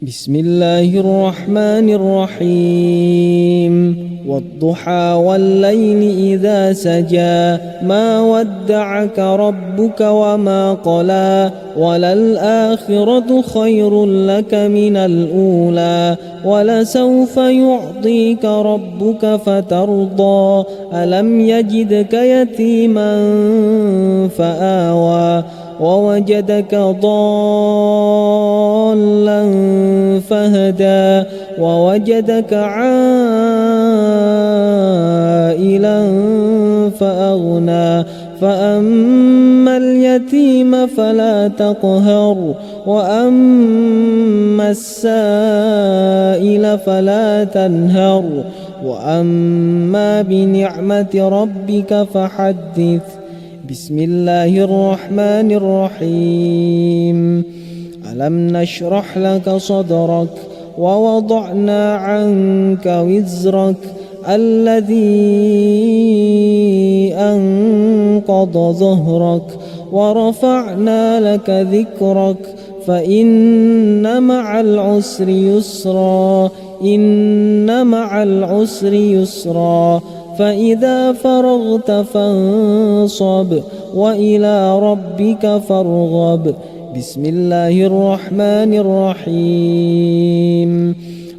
بسم الله الرحمن الرحيم والضحى والليل إذا سجى ما ودعك ربك وما قلى وللآخرة خير لك من الأولى ولسوف يعطيك ربك فترضى ألم يجدك يتيما فآوى ووجدك ضالا فهدى ووجدك عائلا فأغنى فأما اليتيم فلا تقهر وأما السائل فلا تنهر وأما بنعمة ربك فحدث. بسم الله الرحمن الرحيم ألم نشرح لك صدرك ووضعنا عنك وزرك الذي أنقض ظهرك ورفعنا لك ذكرك فإن مع العسر يسرا إن مع العسر يسرا فإذا فرغت فانصب وإلى ربك فارغب. بسم الله الرحمن الرحيم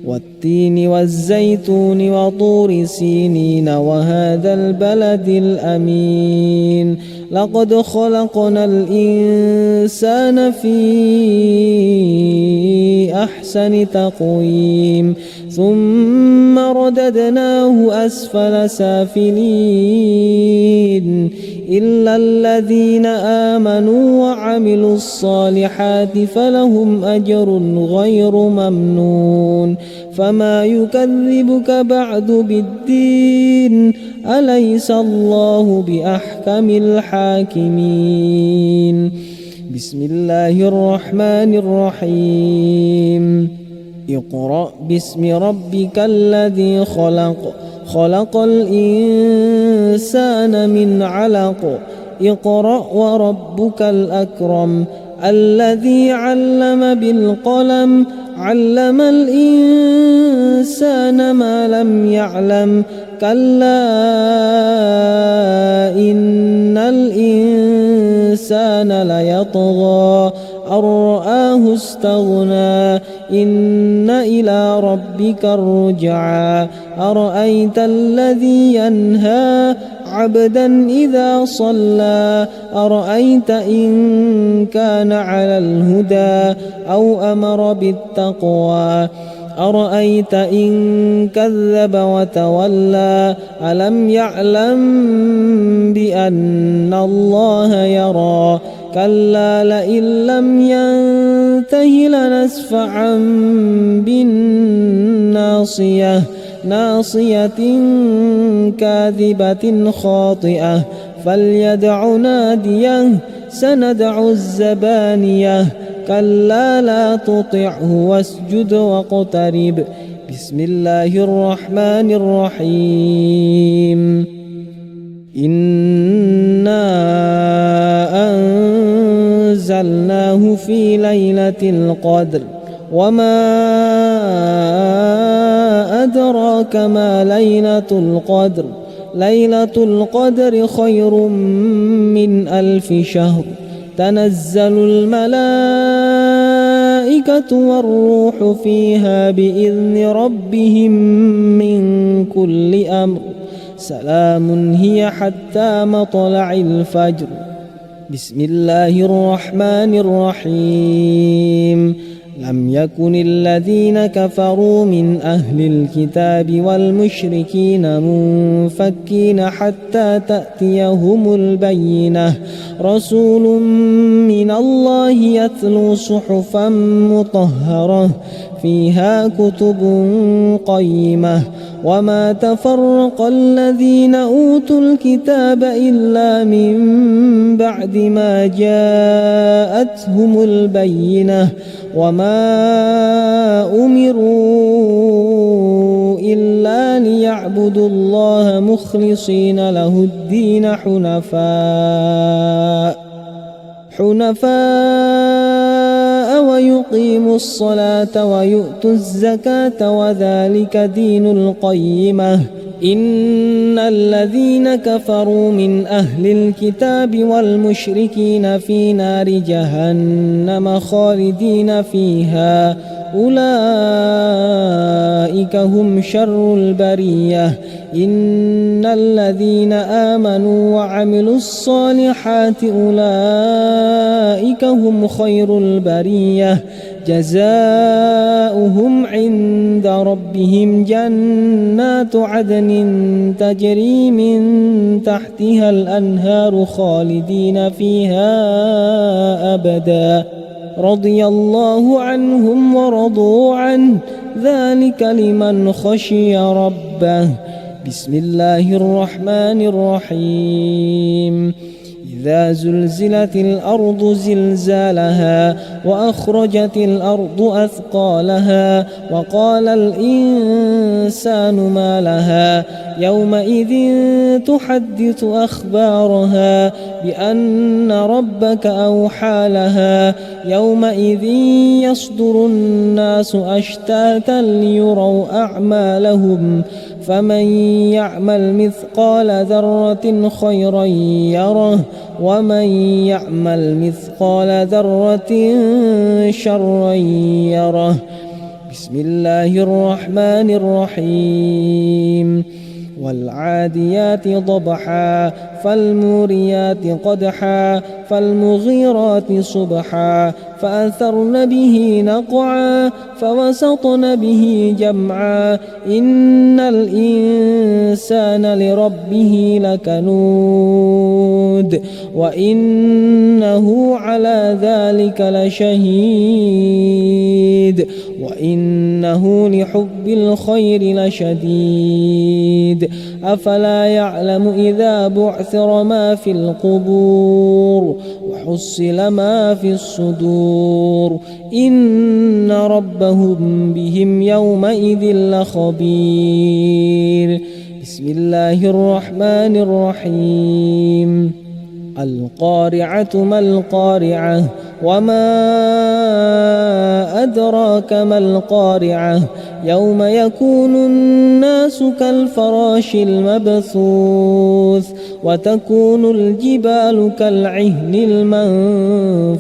والتين والزيتون وطور سينين وهذا البلد الأمين لقد خلقنا الإنسان في أحسن تقويم ثم رددناه أسفل سافلين إلا الذين آمنوا وعملوا الصالحات فلهم أجر غير ممنون فما يكذبك بعد بالدين أليس الله بأحكم الحاكمين. بسم الله الرحمن الرحيم اقرأ باسم ربك الذي خلق خلق الإنسان من علق اقرأ وربك الأكرم الذي علم بالقلم علم الإنسان ما لم يعلم كلا إن الإنسان ليطغى أن رآه استغنى إن إلى ربك الرجعى أرأيت الذي ينهى عبدا إذا صلى أرأيت إن كان على الهدى أو أمر بالتقوى أرأيت إن كذب وتولى ألم يعلم بأن الله يرى كلا لئن لم ينته لنسفعا بالناصية ناصية كاذبة خاطئة فليدع ناديه سندع الزبانية كلا لا تطعه واسجد واقترب. بسم الله الرحمن الرحيم إنا أنزلناه في ليلة القدر وما أدراك ما ليلة القدر ليلة القدر خير من 1000 شهر تنزل الملائكة والروح فيها بإذن ربهم من كل أمر سلام هي حتى مطلع الفجر. بسم الله الرحمن الرحيم لم يكن الذين كفروا من أهل الكتاب والمشركين منفكين حتى تأتيهم البينة رسول من الله يتلو صحفا مطهرة فيها كتب قيمة وما تفرق الذين أوتوا الكتاب إلا من بعد ما جاءتهم البينة وما أمروا إلا ليعبدوا الله مخلصين له الدين حنفاء ويقيموا الصلاة ويؤتوا الزكاة وذلك دين القيمة. إن الذين كفروا من أهل الكتاب والمشركين في نار جهنم خالدين فيها أولئك هم شر البرية. إن الذين آمنوا وعملوا الصالحات أولئك هم خير البرية. جزاؤهم عند ربهم جنات عدن تجري من تحتها الأنهار خالدين فيها أبدا رضي الله عنهم ورضوا عنه ذلك لمن خشي ربه. بسم الله الرحمن الرحيم. إذا زلزلت الأرض زلزالها وأخرجت الأرض أثقالها وقال الإنسان ما لها يومئذ تحدث أخبارها بأن ربك أوحى لها يومئذ يصدر الناس أشتاتا ليروا أعمالهم فمن يعمل مثقال ذرة خيرا يره ومن يعمل مثقال ذرة شرا يره. بسم الله الرحمن الرحيم. والعاديات ضبحا فالموريات قدحا فالمغيرات صبحا فأثرن به نقعا فوسطن به جمعا إن الإنسان لربه لكنود وإنه على ذلك لشهيد وإنه لحب الخير لشديد. أفلا يعلم إذا بعثر ما في القبور وحصل ما في الصدور إن ربهم بهم يومئذ لخبير. بسم الله الرحمن الرحيم. القارعة ما القارعة وما أدراك ما القارعة يوم يكون الناس كالفراش المبثوث وتكون الجبال كالعهن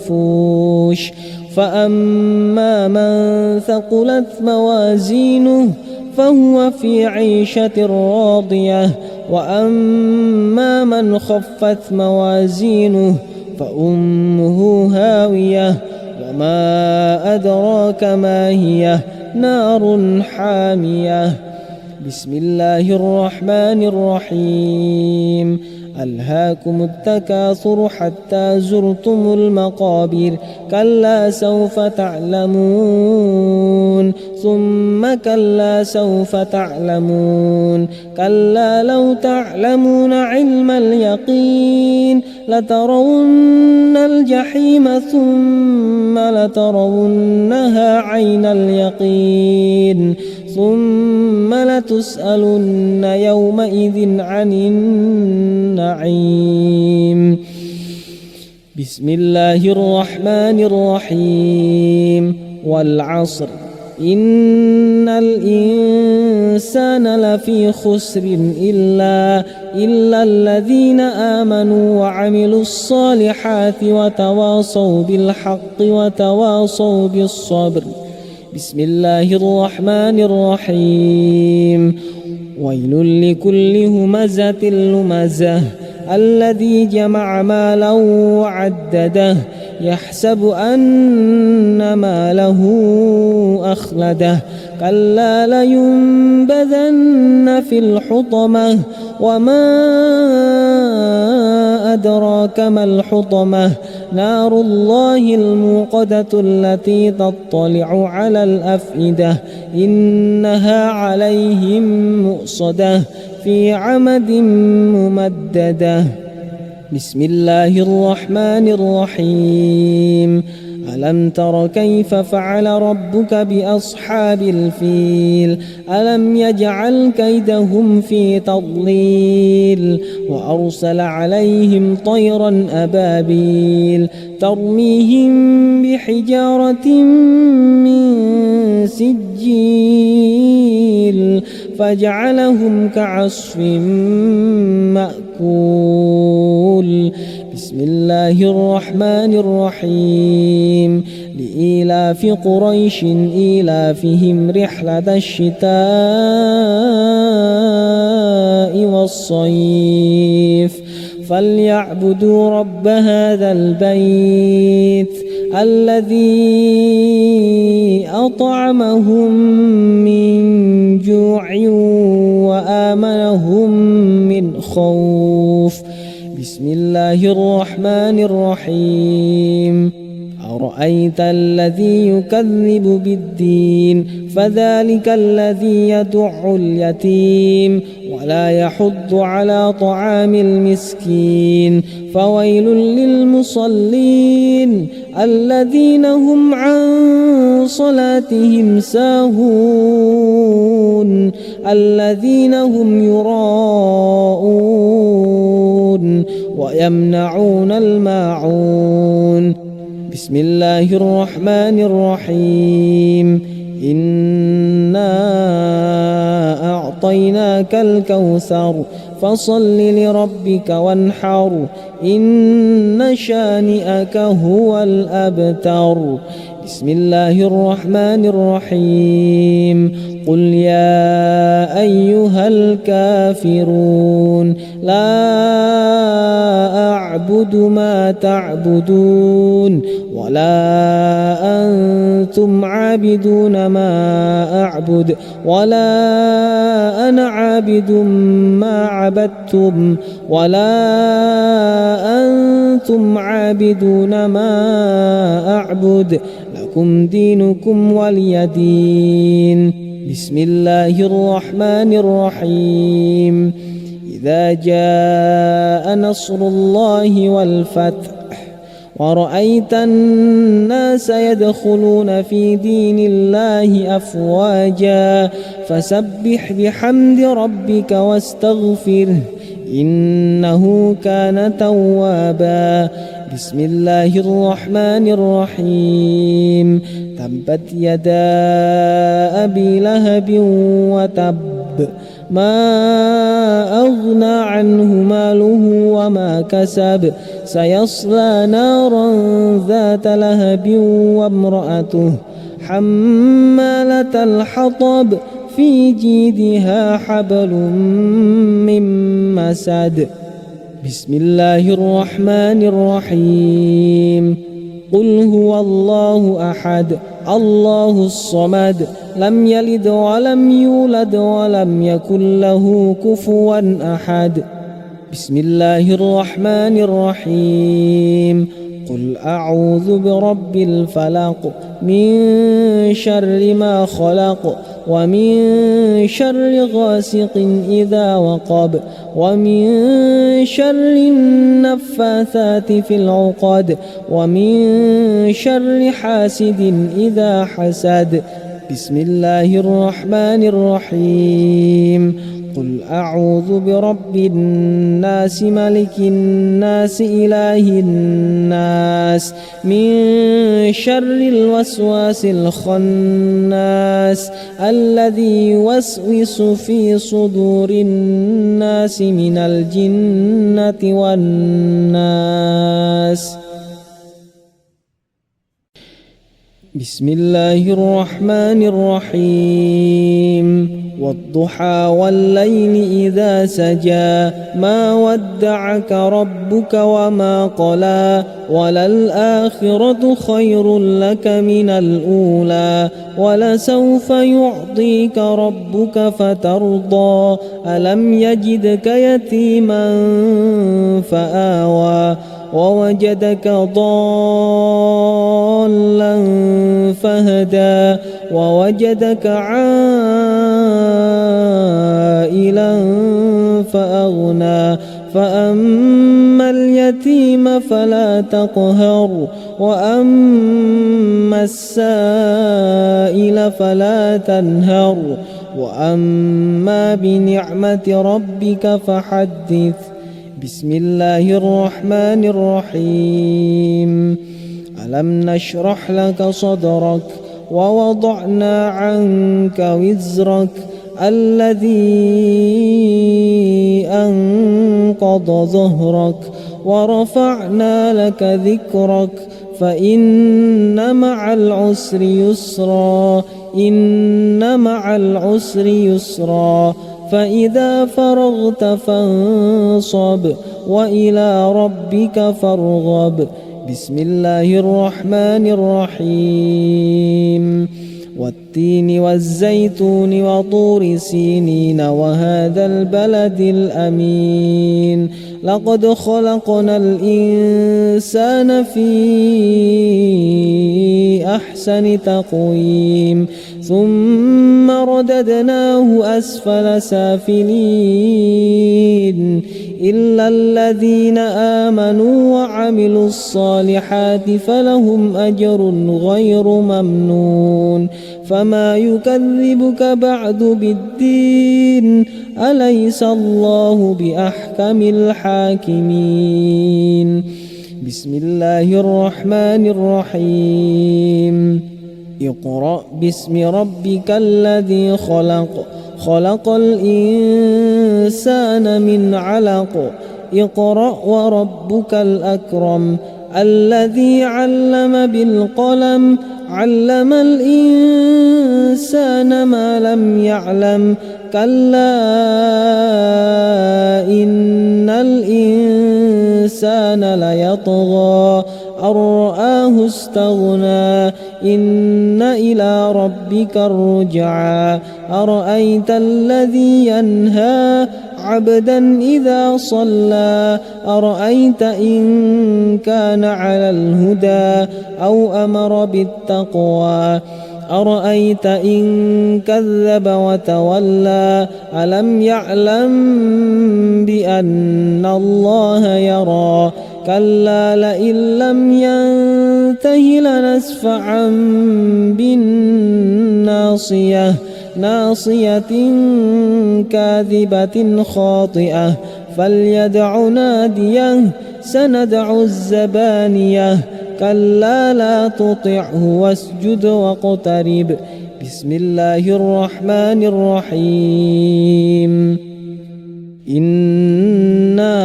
المنفوش فأما من ثقلت موازينه فهو في عيشة راضية وأما من خفت موازينه فأمه هاوية وما أدراك ما هي نار حامية. بسم الله الرحمن الرحيم. ألهاكم التكاثر حتى زرتم المقابر كلا سوف تعلمون ثم كلا سوف تعلمون كلا لو تعلمون علم اليقين لترون الجحيم ثم لترونها عين اليقين ثم لتسألن يومئذ عن النعيم. بسم الله الرحمن الرحيم. والعصر إن الإنسان لفي خسر إلا الذين آمنوا وعملوا الصالحات وتواصوا بالحق وتواصوا بالصبر. بسم الله الرحمن الرحيم. ويل لكل همزة لمزة الذي جمع مالا وعدده يحسب أن ماله أخلده كلا لينبذن في الحطمة وما أدراك ما الحطمة نار الله الموقدة التي تطلع على الأفئدة إنها عليهم مؤصدة في عمد ممددة. بسم الله الرحمن الرحيم. ألم تر كيف فعل ربك بأصحاب الفيل ألم يجعل كيدهم في تضليل وأرسل عليهم طيرا أبابيل ترميهم بحجارة من سجيل فجعلهم كعصف مأكول. بسم الله الرحمن الرحيم. لإيلاف قريش إيلافهم رحلة الشتاء والصيف فليعبدوا رب هذا البيت الذي أطعمهم من جوع وآمنهم من خوف. بسم الله الرحمن الرحيم. أرأيت الذي يكذب بالدين فذلك الذي يدع اليتيم ولا يحض على طعام المسكين فويل للمصلين الذين هم عن صلاتهم ساهون الذين هم يراءون ويمنعون الماعون. بسم الله الرحمن الرحيم. إنا أعطيناك الكوثر فصل لربك وانحر إن شانئك هو الأبتر. بسم الله الرحمن الرحيم. قل يا أيها الكافرون لا أعبد ما تعبدون ولا أنتم عابدون ما أعبد ولا أنا عابد ما عبدتم ولا أنتم عابدون ما أعبد لكم دينكم ولي دين. بسم الله الرحمن الرحيم. إذا جاء نصر الله والفتح ورأيت الناس يدخلون في دين الله أفواجا فسبح بحمد ربك واستغفره إنه كان توابا. بسم الله الرحمن الرحيم. تبت يدا أبي لهب وتب ما أغنى عنه ماله وما كسب سيصلى نارا ذات لهب وامرأته حمالة الحطب في جيدها حبل من مسد. بسم الله الرحمن الرحيم. قل هو الله أحد الله الصمد لم يلد ولم يولد ولم يكن له كفوا أحد. بسم الله الرحمن الرحيم. قل أعوذ برب الفلق من شر ما خلق ومن شر غاسق إذا وقب ومن شر النفاثات في العقد ومن شر حاسد إذا حسد. بسم الله الرحمن الرحيم. قل أعوذ برب الناس ملك الناس إله الناس من شر الوسواس الخناس الذي يوسوس في صدور الناس من الجنة والناس. بسم الله الرحمن الرحيم. والضحى والليل إذا سجى ما ودعك ربك وما قلى وللآخرة خير لك من الأولى ولسوف يعطيك ربك فترضى ألم يجدك يتيما فآوى ووجدك ضالا فهدى ووجدك عائلا فأغنى فأما اليتيم فلا تقهر وأما السائل فلا تنهر وأما بنعمة ربك فحدث. بسم الله الرحمن الرحيم. ألم نشرح لك صدرك ووضعنا عنك وزرك الذي أنقض ظهرك ورفعنا لك ذكرك فإن مع العسر يسرا إن مع العسر يسرا فإذا فرغت فانصب وإلى ربك فارغب. بسم الله الرحمن الرحيم. والتين والزيتون وطور سينين وهذا البلد الأمين لقد خلقنا الإنسان في أحسن تقويم ثم رددناه أسفل سافلين إلا الذين آمنوا وعملوا الصالحات فلهم أجر غير ممنون. فما يكذبك بعد بالدين أليس الله بأحكم الحاكمين. بسم الله الرحمن الرحيم. اقرأ باسم ربك الذي خلق خلق الإنسان من علق اقرأ وربك الأكرم الذي علم بالقلم علم الإنسان ما لم يعلم كلا إن الإنسان ليطغى أن رآه استغنى إن إلى ربك الرجعى أرأيت الذي ينهى عبدا إذا صلى أرأيت إن كان على الهدى أو أمر بالتقوى أرأيت إن كذب وتولى ألم يعلم بأن الله يرى كلا لئن لم ينته لنسفعا بالناصية ناصية كاذبة خاطئة فليدع ناديه سندع الزبانية كلا لا تطعه واسجد واقترب. بسم الله الرحمن الرحيم. إنا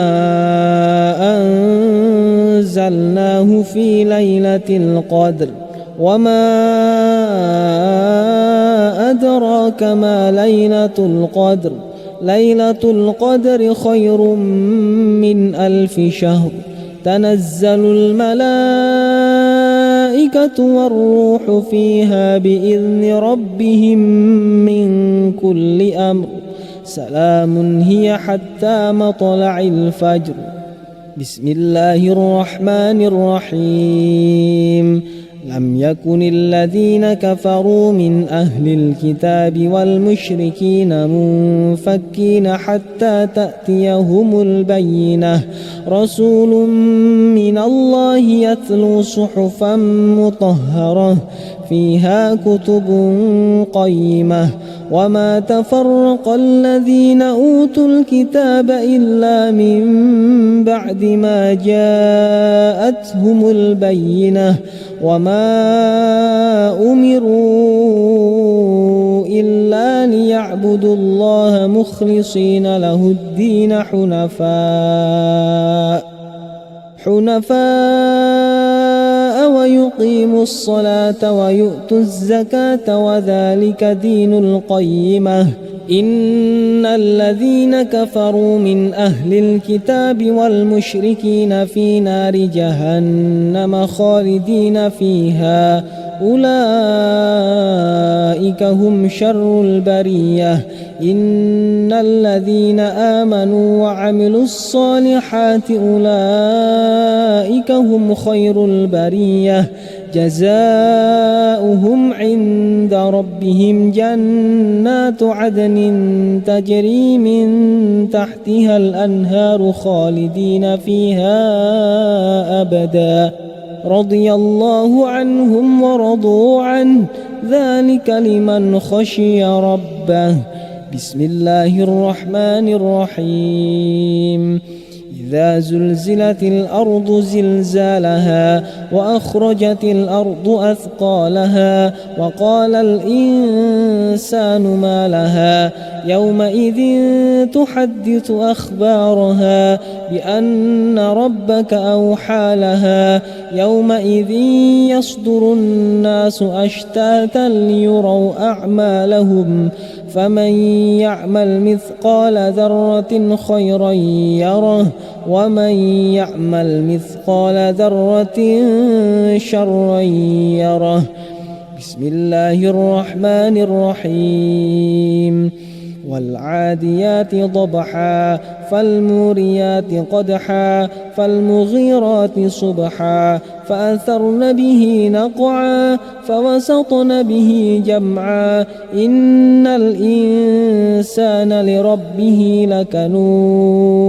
أنزلناه في ليلة القدر وما أدراك ما ليلة القدر ليلة القدر خير من 1000 شهر تنزل الملائكة والروح فيها بإذن ربهم من كل أمر سلام هي حتى مطلع الفجر. بسم الله الرحمن الرحيم. لم يكن الذين كفروا من أهل الكتاب والمشركين منفكين حتى تأتيهم البينة رسول من الله يتلو صحفا مطهرة فيها كتب قيمة وما تفرق الذين أوتوا الكتاب إلا من بعد ما جاءتهم البينة وما أمروا إلا ليعبدوا الله مخلصين له الدين حنفاء ويقيموا الصلاة ويؤتوا الزكاة وذلك دين القيمة. إن الذين كفروا من أهل الكتاب والمشركين في نار جهنم خالدين فيها أولئك هم شر البرية. إن الذين آمنوا وعملوا الصالحات أولئك هم خير البرية. جزاؤهم عند ربهم جنات عدن تجري من تحتها الأنهار خالدين فيها أبدا رضي الله عنهم ورضوا عنه ذلك لمن خشي ربه. بسم الله الرحمن الرحيم. إذا زلزلت الأرض زلزالها وأخرجت الأرض أثقالها وقال الإنسان ما لها يومئذ تحدث أخبارها بأن ربك أوحى لها يومئذ يصدر الناس أشتاتا ليروا أعمالهم فمن يعمل مثقال ذرة خيرا يره ومن يعمل مثقال ذرة شرا يره. بسم الله الرحمن الرحيم. والعاديات ضبحا فالموريات قدحا فالمغيرات صبحا فأثرن به نقعا فوسطن به جمعا إن الإنسان لربه لكنود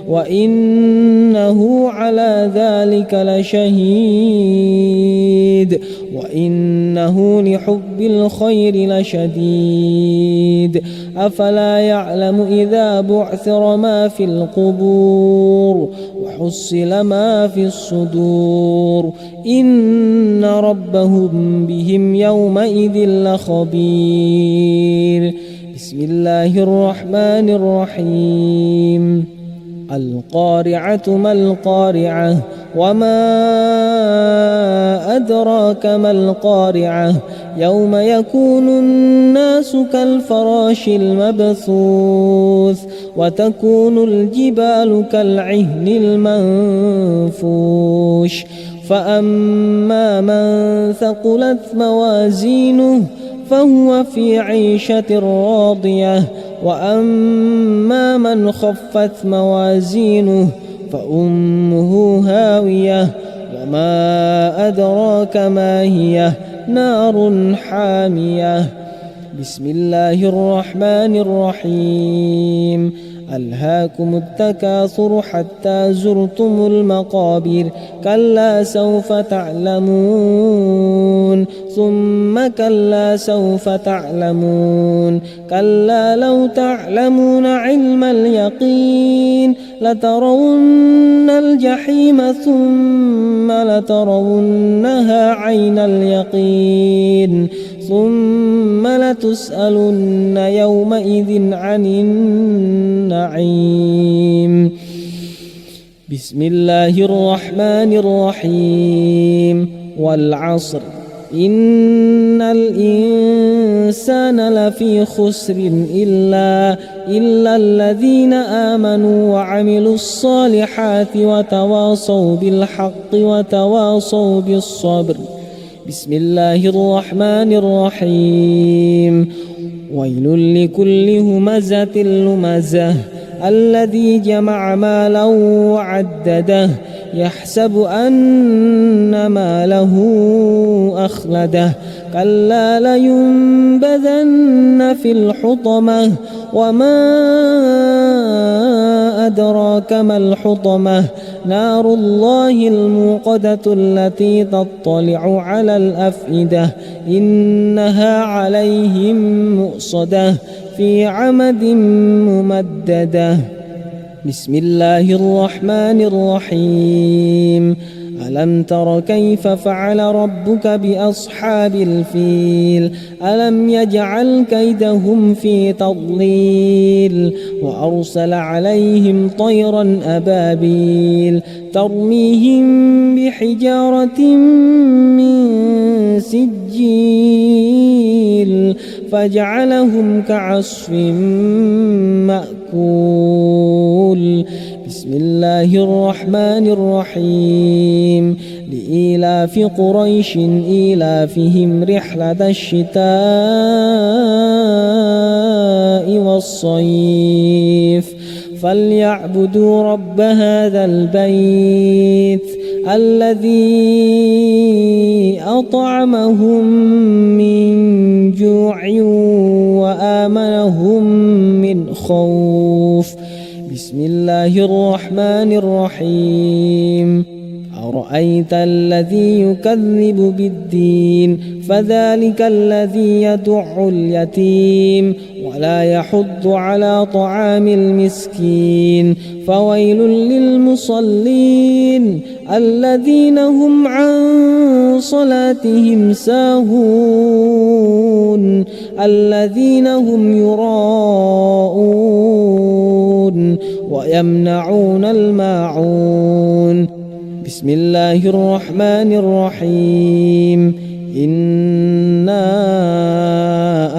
وإنه على ذلك لشهيد وإنه لحب الخير لشديد أفلا يعلم إذا بعثر ما في القبور وحصل ما في الصدور إن ربهم بهم يومئذ لخبير. بسم الله الرحمن الرحيم. القارعة ما القارعة وما أدراك ما القارعة يوم يكون الناس كالفراش المبثوث وتكون الجبال كالعهن المنفوش فأما من ثقلت موازينه فهو في عيشة راضية وأما من خفت موازينه فأمه هاوية وما أدراك ما هي نار حامية. بسم الله الرحمن الرحيم. ألهاكم التكاثر حتى زرتم المقابر كلا سوف تعلمون ثم كلا سوف تعلمون كلا لو تعلمون علم اليقين لترون الجحيم ثم لترونها عين اليقين ثم لتسألن يومئذ عن النعيم. بسم الله الرحمن الرحيم. والعصر إن الإنسان لفي خسر إلا الذين آمنوا وعملوا الصالحات وتواصوا بالحق وتواصوا بالصبر. بسم الله الرحمن الرحيم. ويل لكل همزة لمزة الذي جمع مالا وعدده يحسب أن ماله أخلده كلا لينبذن في الحطمة وما أدراك ما الحطمة نار الله الموقدة التي تطلع على الأفئدة إنها عليهم مؤصدة في عمد ممددة. بسم الله الرحمن الرحيم. ألم تر كيف فعل ربك بأصحاب الفيل ألم يجعل كيدهم في تضليل وأرسل عليهم طيرا أبابيل ترميهم بحجارة من سجيل فجعلهم كعصف مأكول. بسم الله الرحمن الرحيم. لإيلاف قريش إيلافهم رحلة الشتاء والصيف فليعبدوا رب هذا البيت الذي أطعمهم من جوع وآمنهم من خوف. بسم الله الرحمن الرحيم. أرأيت الذي يكذب بالدين فذلك الذي يدع اليتيم ولا يحض على طعام المسكين فويل للمصلين الذين هم عن صلاتهم ساهون الذين هم يراءون ويمنعون الماعون. بسم الله الرحمن الرحيم. إنا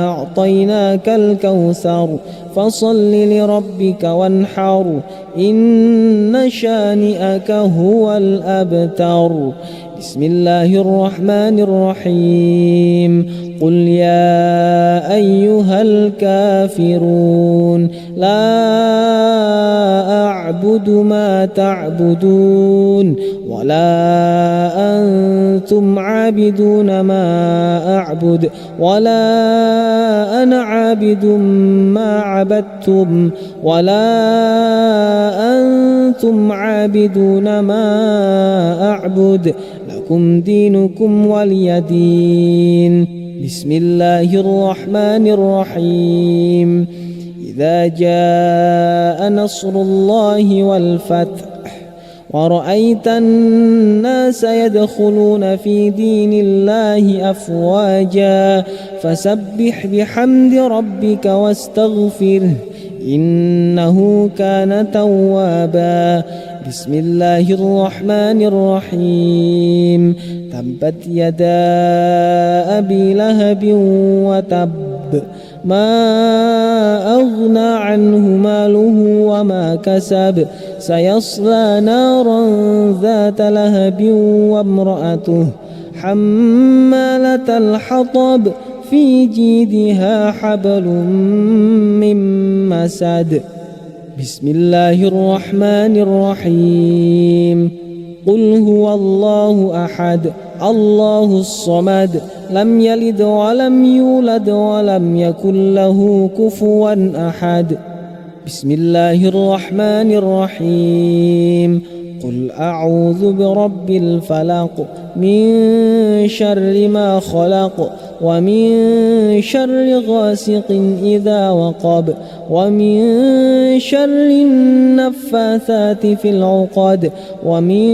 أعطيناك الكوثر فصل لربك وانحر إن شانئك هو الأبتر. بسم الله الرحمن الرحيم. قل يا أيها الكافرون لا أعبد ما تعبدون ولا أنتم عابدون ما أعبد ولا أنا عابد ما عبدتم ولا أنتم عابدون ما أعبد لكم دينكم ولي دين. بسم الله الرحمن الرحيم. إذا جاء نصر الله والفتح ورأيت الناس يدخلون في دين الله أفواجا فسبح بحمد ربك واستغفره إنه كان توابا. بسم الله الرحمن الرحيم. تبت يدا أبي لهب وتب ما أغنى عنه ماله وما كسب سيصلى نارا ذات لهب وامرأته حمالة الحطب في جيدها حبل من مسد. بسم الله الرحمن الرحيم. قل هو الله أحد الله الصمد لم يلد ولم يولد ولم يكن له كفوا أحد. بسم الله الرحمن الرحيم. قل أعوذ برب الفلق من شر ما خلق ومن شر غاسق إذا وقب ومن شر النفاثات في العقد ومن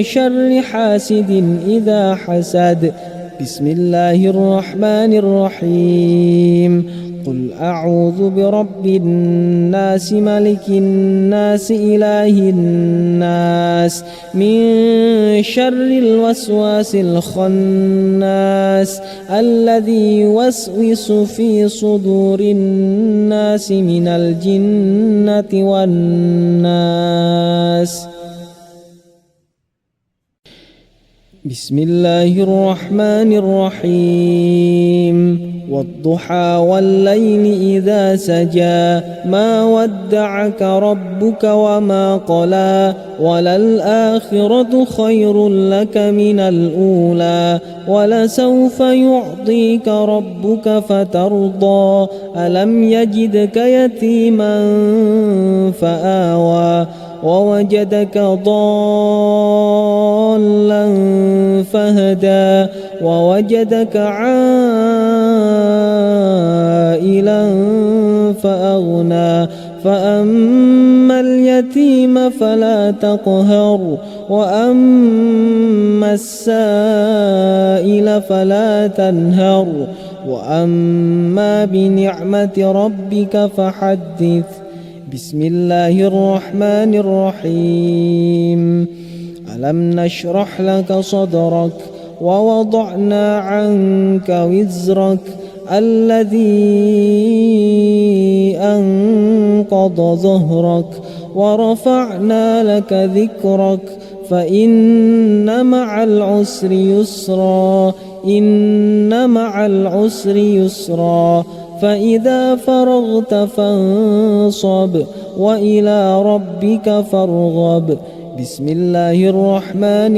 شر حاسد إذا حسد. بسم الله الرحمن الرحيم. قل أعوذ برب الناس ملك الناس إله الناس من شر الوسواس الخناس الذي يوسوس في صدور الناس من الجنة والناس. بسم الله الرحمن الرحيم. والضحى والليل إذا سجى ما ودعك ربك وما قلى وللآخرة خير لك من الأولى ولسوف يعطيك ربك فترضى ألم يجدك يتيما فآوى ووجدك ضالا فهدى ووجدك عائلا فأغنى فأما اليتيم فلا تقهر وأما السائل فلا تنهر وأما بنعمة ربك فحدث. بسم الله الرحمن الرحيم. ألم نشرح لك صدرك ووضعنا عنك وزرك الذي أنقض ظهرك ورفعنا لك ذكرك فإن مع العسر يسرا إن مع العسر يسرا فإذا فرغت فانصب وإلى ربك فارغب. بسم الله الرحمن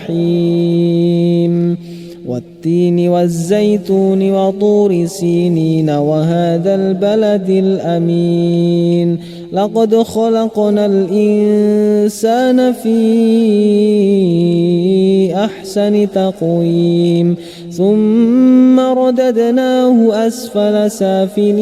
الرحيم. والتين والزيتون وطور سينين وهذا البلد الأمين. لقد خلقنا الإنسان في أحسن تقويم ثم رددناه أسفل سافلين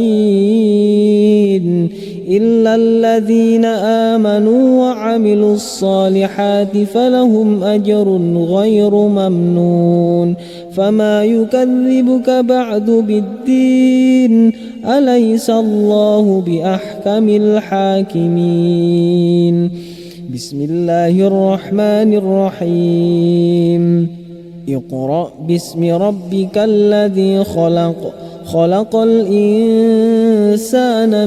إلا الذين آمنوا وعملوا الصالحات فلهم أجر غير ممنون. فما يكذبك بعد بالدين أليس الله بأحكم الحاكمين. بسم الله الرحمن الرحيم. اقرأ باسم ربك الذي خلق. خلق الإنسان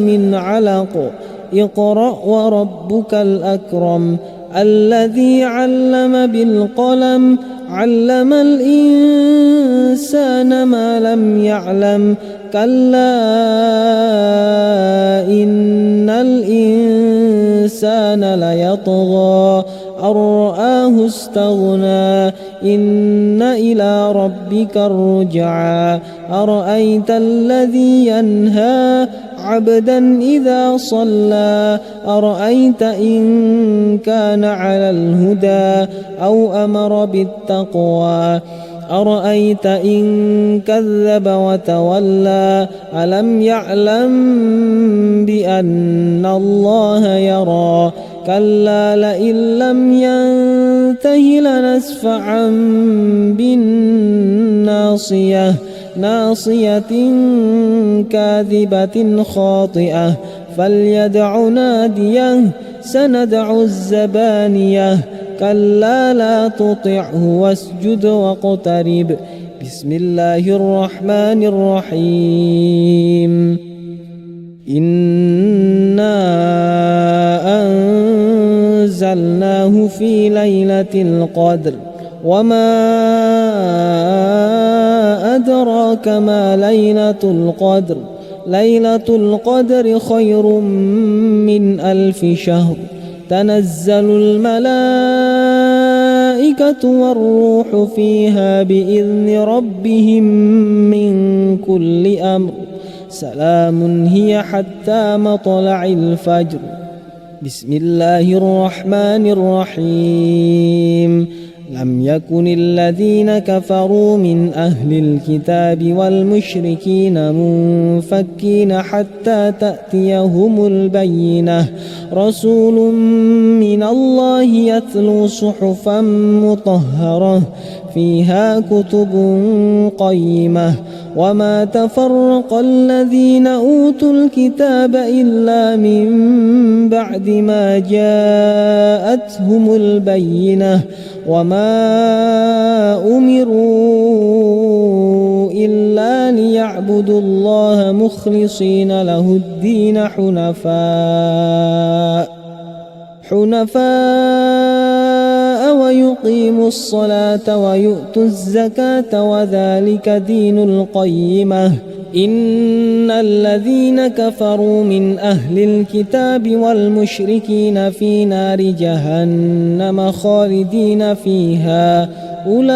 من علق. اقرأ وربك الأكرم. الذي علم بالقلم. علم الإنسان ما لم يعلم. كلا إن الإنسان ليطغى أن رآه استغنى. إن إلى ربك الرجعى. أرأيت الذي ينهى عبدا إذا صلى. أرأيت إن كان على الهدى أو أمر بالتقوى. أرأيت إن كذب وتولى. ألم يعلم بأن الله يرى. كلا لئن لم ينته لنسفعا بالناصية. ناصية كاذبة خاطئة. فليدع ناديه. سندع الزبانية. كلا لا تطعه واسجد واقترب. بسم الله الرحمن الرحيم. إنا أنزلناه في ليلة القدر. وما أدراك ما ليلة القدر. ليلة القدر خير من 1000 شهر. تنزل الملائكة والروح فيها بإذن ربهم من كل أمر. سلام هي حتى مطلع الفجر. بسم الله الرحمن الرحيم. لم يكن الذين كفروا من أهل الكتاب والمشركين منفكين حتى تأتيهم البينة. رسول من الله يتلو صحفا مطهرة فيها كتب قيمة. وما تفرق الذين أوتوا الكتاب إلا من بعد ما جاءتهم البينة. وما أمروا إلا ليعبدوا الله مخلصين له الدين حنفاء ويقيموا الصلاة ويؤتوا الزكاة وذلك دين القيمة. إن الذين كفروا من أهل الكتاب والمشركين في نار جهنم خالدين فيها. أولئك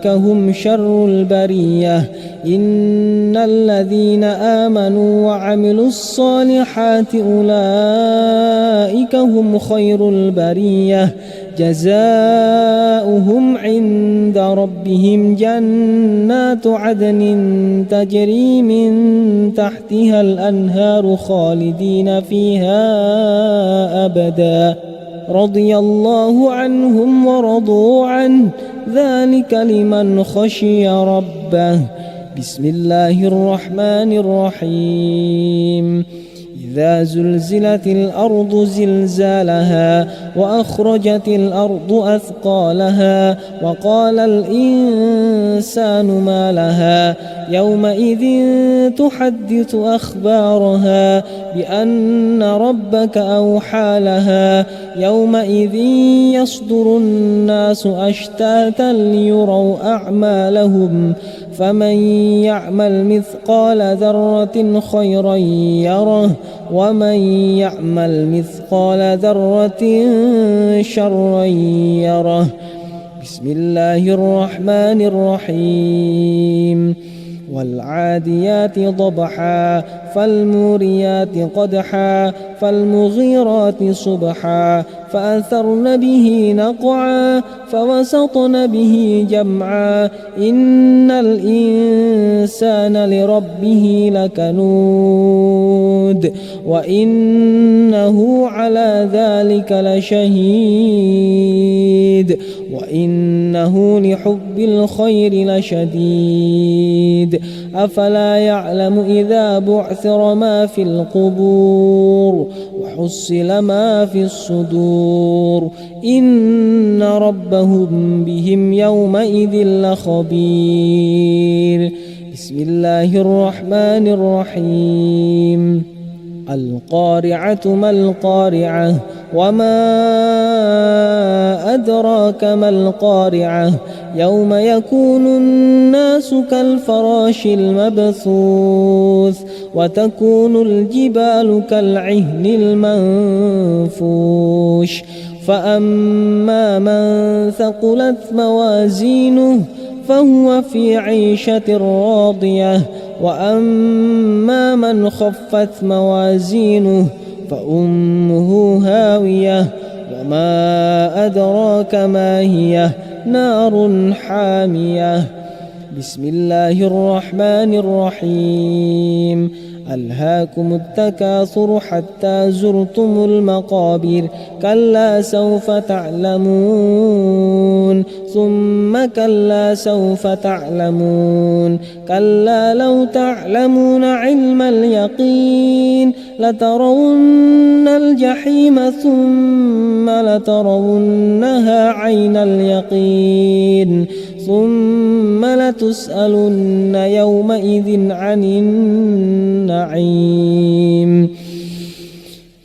هم شر البرية. إن الذين آمنوا وعملوا الصالحات أولئك هم خير البرية. جزاؤهم عند ربهم جنات عدن تجري من تحتها الأنهار خالدين فيها أبدا. رضي الله عنهم ورضوا عنه ذلك لمن خشي ربه. بسم الله الرحمن الرحيم. إذا زلزلت الأرض زلزالها وأخرجت الأرض أثقالها وقال الإنسان ما لها يومئذ تحدث أخبارها بأن ربك أوحى لها يومئذ يصدر الناس أشتاتا ليروا أعمالهم فمن يعمل مثقال ذرة خيرا يره ومن يعمل مثقال ذرة شرا يره. بسم الله الرحمن الرحيم. والعاديات ضبحا فالموريات قدحا فالمغيرات صبحا فأثرن به نقعا فوسطن به جمعا إن الإنسان لربه لكنود وإنه على ذلك لشهيد وإنه لحب الخير لشديد أفلا يعلم إذا بعثر ما في القبور وحصل ما في الصدور إن ربهم بهم يومئذ لخبير. بسم الله الرحمن الرحيم. القارعة ما القارعة وما أدراك ما القارعة يوم يكون الناس كالفراش المبثوث وتكون الجبال كالعهن المنفوش فأما من ثقلت موازينه فهو في عيشة راضية وأما من خفت موازينه فأمه هاوية وما أدراك ما هي نار حامية. بسم الله الرحمن الرحيم. ألهاكم التكاثر حتى زرتم المقابر كلا سوف تعلمون ثم كلا سوف تعلمون كلا لو تعلمون علم اليقين لترون الجحيم ثم لترونها عين اليقين ثم لتسألن يومئذ عن النعيم.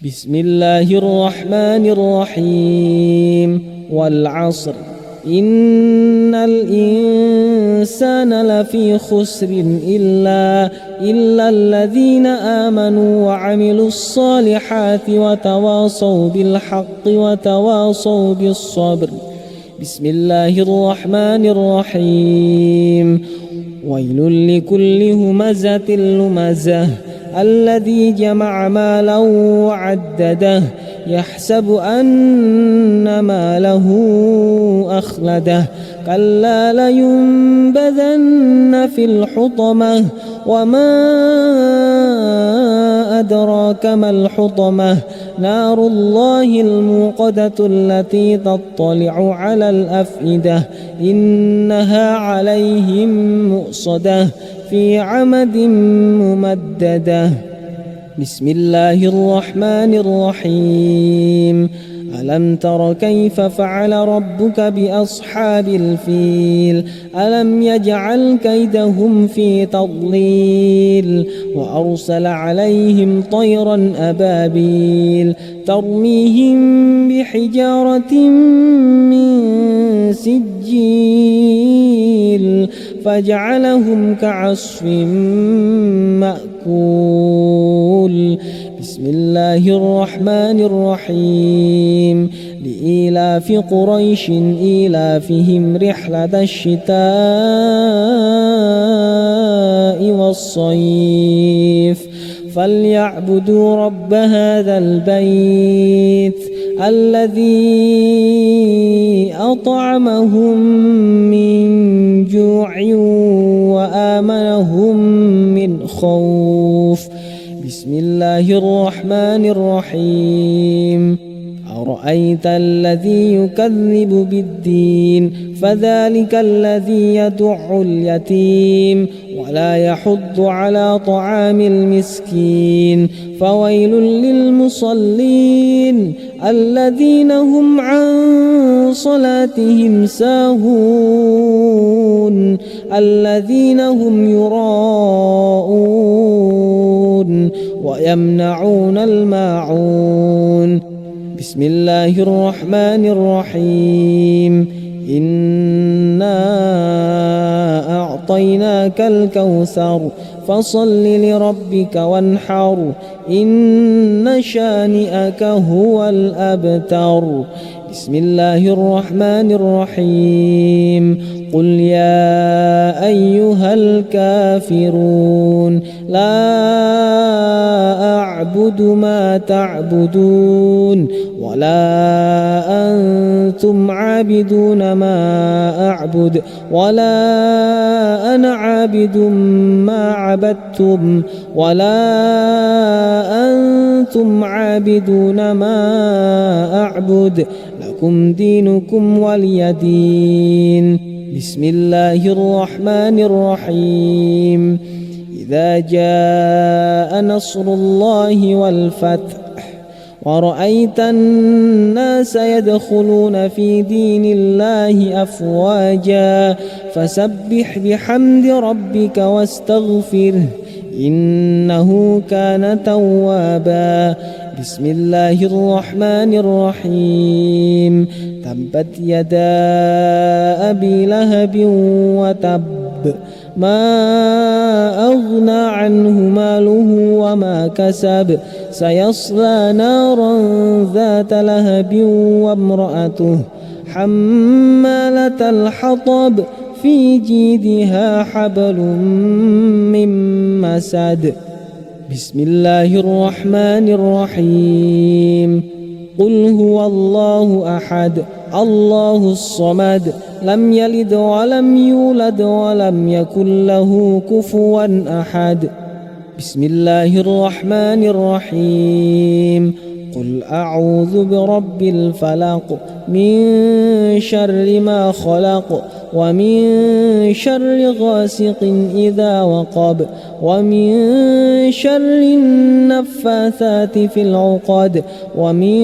بسم الله الرحمن الرحيم. والعصر إن الإنسان لفي خسر إلا الذين آمنوا وعملوا الصالحات وتواصوا بالحق وتواصوا بالصبر. بسم الله الرحمن الرحيم. ويل لكل همزة لمزة الذي جمع مالا وعدده يحسب أن ماله أخلده كلا لينبذن في الحطمة وما أدراك ما الحطمة نار الله الموقدة التي تطلع على الأفئدة إنها عليهم مؤصدة في عمد ممددة. بسم الله الرحمن الرحيم. ألم تر كيف فعل ربك بأصحاب الفيل ألم يجعل كيدهم في تضليل وأرسل عليهم طيرا أبابيل ترميهم بحجارة من سجيل فجعلهم كعصف مأكول. بسم الله الرحمن الرحيم. لإيلاف قريش إيلافهم رحلة الشتاء والصيف فليعبدوا رب هذا البيت الذي أطعمهم من جوع وآمنهم من خوف. بسم الله الرحمن الرحيم. أرأيت الذي يكذب بالدين فذلك الذي يدع اليتيم ولا يحض على طعام المسكين فويل للمصلين الذين هم عن صلاتهم ساهون الذين هم يراءون ويمنعون الماعون. بسم الله الرحمن الرحيم. إنا أعطيناك الكوثر فصل لربك وانحر إن شانئك هو الأبتر. بسم الله الرحمن الرحيم. قل يا أيها الكافرون لا أعبد ما تعبدون ولا أنتم عابدون ما أعبد ولا أنا عابد ما عبدتم ولا أنتم عابدون ما أعبد لكم دينكم ولي دين. بسم الله الرحمن الرحيم. إذا جاء نصر الله والفتح ورأيت الناس يدخلون في دين الله أفواجا فسبح بحمد ربك واستغفره إنه كان توابا. بسم الله الرحمن الرحيم. تبت يدا أبي لهب وتب ما أغنى عنه ماله وما كسب سيصلى نارا ذات لهب وامرأته حمالة الحطب في جيدها حبل من مسد. بسم الله الرحمن الرحيم. قل هو الله أحد الله الصمد لم يلد ولم يولد ولم يكن له كفوا أحد. بسم الله الرحمن الرحيم. قل أعوذ برب الفلق من شر ما خلق ومن شر غاسق إذا وقب ومن شر النفاثات في العقد ومن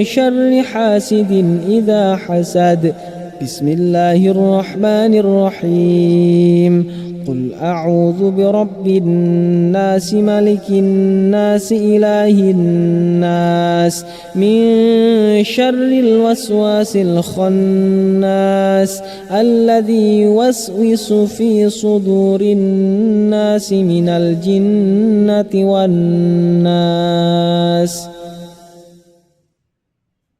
شر حاسد إذا حسد. بسم الله الرحمن الرحيم. قل أعوذ برب الناس ملك الناس إله الناس من شر الوسواس الخناس الذي يوسوس في صدور الناس من الجنة والناس.